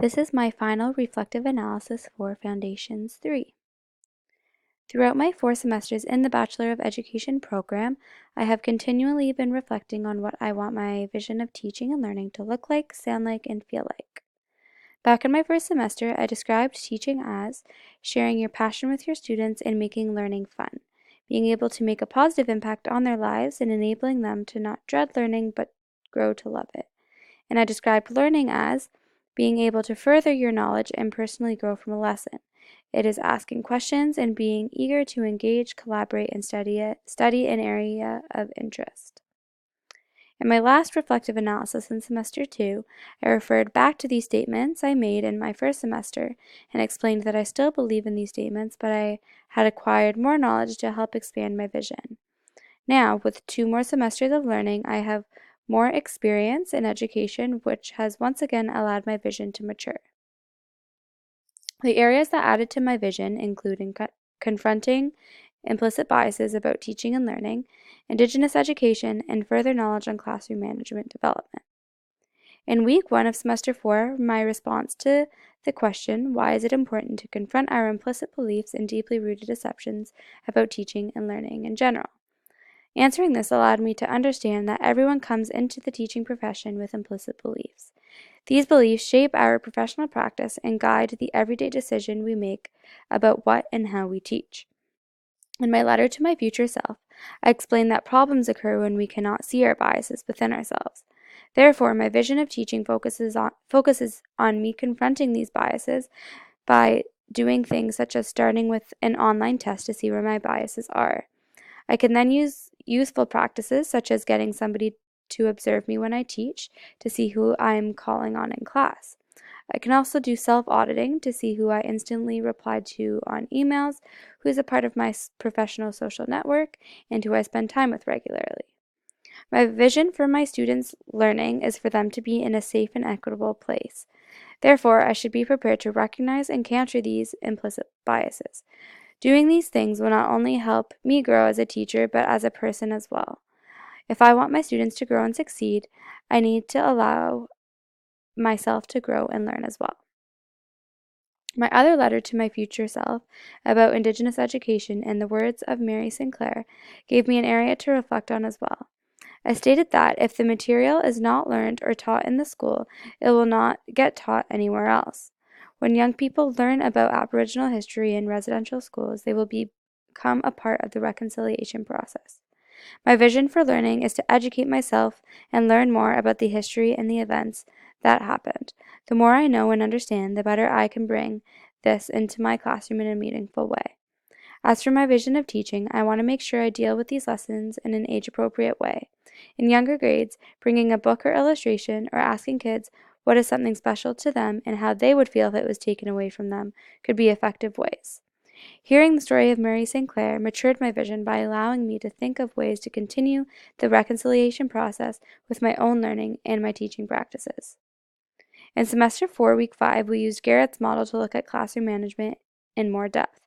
This is my final reflective analysis for Foundations 3. Throughout my 4 semesters in the Bachelor of Education program, I have continually been reflecting on what I want my vision of teaching and learning to look like, sound like, and feel like. Back in my first semester, I described teaching as sharing your passion with your students and making learning fun, being able to make a positive impact on their lives and enabling them to not dread learning but grow to love it. And I described learning as being able to further your knowledge and personally grow from a lesson. It is asking questions and being eager to engage, collaborate, and study an area of interest. In my last reflective analysis in semester 2, I referred back to these statements I made in my first semester and explained that I still believe in these statements, but I had acquired more knowledge to help expand my vision. Now, with 2 more semesters of learning, I have more experience in education, which has once again allowed my vision to mature. The areas that added to my vision include confronting implicit biases about teaching and learning, Indigenous education, and further knowledge on classroom management development. In week 1 of semester 4, my response to the question, why is it important to confront our implicit beliefs and deeply rooted assumptions about teaching and learning in general? Answering this allowed me to understand that everyone comes into the teaching profession with implicit beliefs. These beliefs shape our professional practice and guide the everyday decision we make about what and how we teach. In my letter to my future self, I explained that problems occur when we cannot see our biases within ourselves. Therefore, my vision of teaching focuses on me confronting these biases by doing things such as starting with an online test to see where my biases are. I can then use useful practices such as getting somebody to observe me when I teach to see who I am calling on in class. I can also do self-auditing to see who I instantly replied to on emails, who is a part of my professional social network, and who I spend time with regularly. My vision for my students' learning is for them to be in a safe and equitable place. Therefore, I should be prepared to recognize and counter these implicit biases. Doing these things will not only help me grow as a teacher, but as a person as well. If I want my students to grow and succeed, I need to allow myself to grow and learn as well. My other letter to my future self about Indigenous education, in the words of Mary Sinclair, gave me an area to reflect on as well. I stated that if the material is not learned or taught in the school, it will not get taught anywhere else. When young people learn about Aboriginal history in residential schools, they will become a part of the reconciliation process. My vision for learning is to educate myself and learn more about the history and the events that happened. The more I know and understand, the better I can bring this into my classroom in a meaningful way. As for my vision of teaching, I want to make sure I deal with these lessons in an age-appropriate way. In younger grades, bringing a book or illustration or asking kids what is something special to them and how they would feel if it was taken away from them could be effective ways. Hearing the story of Mary Sinclair matured my vision by allowing me to think of ways to continue the reconciliation process with my own learning and my teaching practices. In semester 4, week 5, we used Garrett's model to look at classroom management in more depth.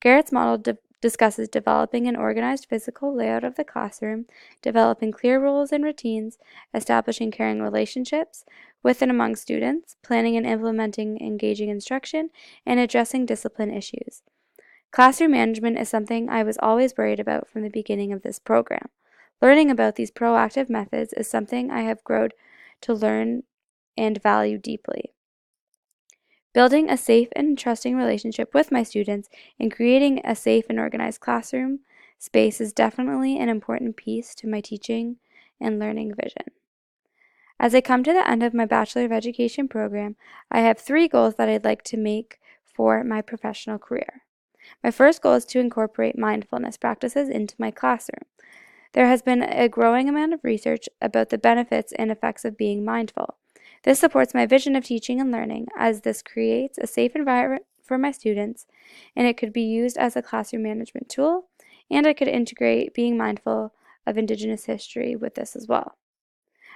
Garrett's model discusses developing an organized physical layout of the classroom, developing clear rules and routines, establishing caring relationships with and among students, planning and implementing engaging instruction, and addressing discipline issues. Classroom management is something I was always worried about from the beginning of this program. Learning about these proactive methods is something I have grown to learn and value deeply. Building a safe and trusting relationship with my students and creating a safe and organized classroom space is definitely an important piece to my teaching and learning vision. As I come to the end of my Bachelor of Education program, I have 3 goals that I'd like to make for my professional career. My first goal is to incorporate mindfulness practices into my classroom. There has been a growing amount of research about the benefits and effects of being mindful. This supports my vision of teaching and learning, as this creates a safe environment for my students, and it could be used as a classroom management tool, and I could integrate being mindful of Indigenous history with this as well.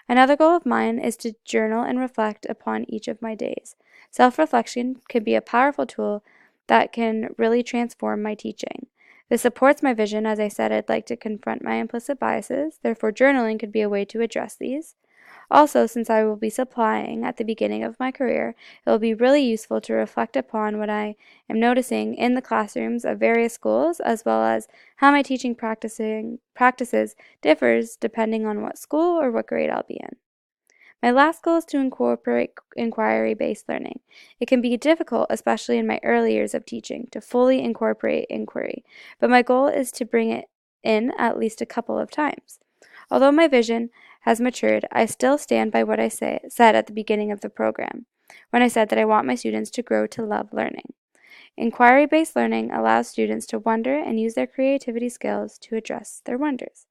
Another goal of mine is to journal and reflect upon each of my days. Self-reflection can be a powerful tool that can really transform my teaching. This supports my vision. As I said, I'd like to confront my implicit biases, therefore journaling could be a way to address these. Also, since I will be supplying at the beginning of my career, it will be really useful to reflect upon what I am noticing in the classrooms of various schools, as well as how my teaching practices differs depending on what school or what grade I'll be in. My last goal is to incorporate inquiry-based learning. It can be difficult, especially in my early years of teaching, to fully incorporate inquiry, but my goal is to bring it in at least a couple of times. Although my vision has matured, I still stand by what I said at the beginning of the program, when I said that I want my students to grow to love learning. Inquiry-based learning allows students to wonder and use their creativity skills to address their wonders.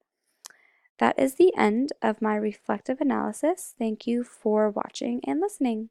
That is the end of my reflective analysis. Thank you for watching and listening.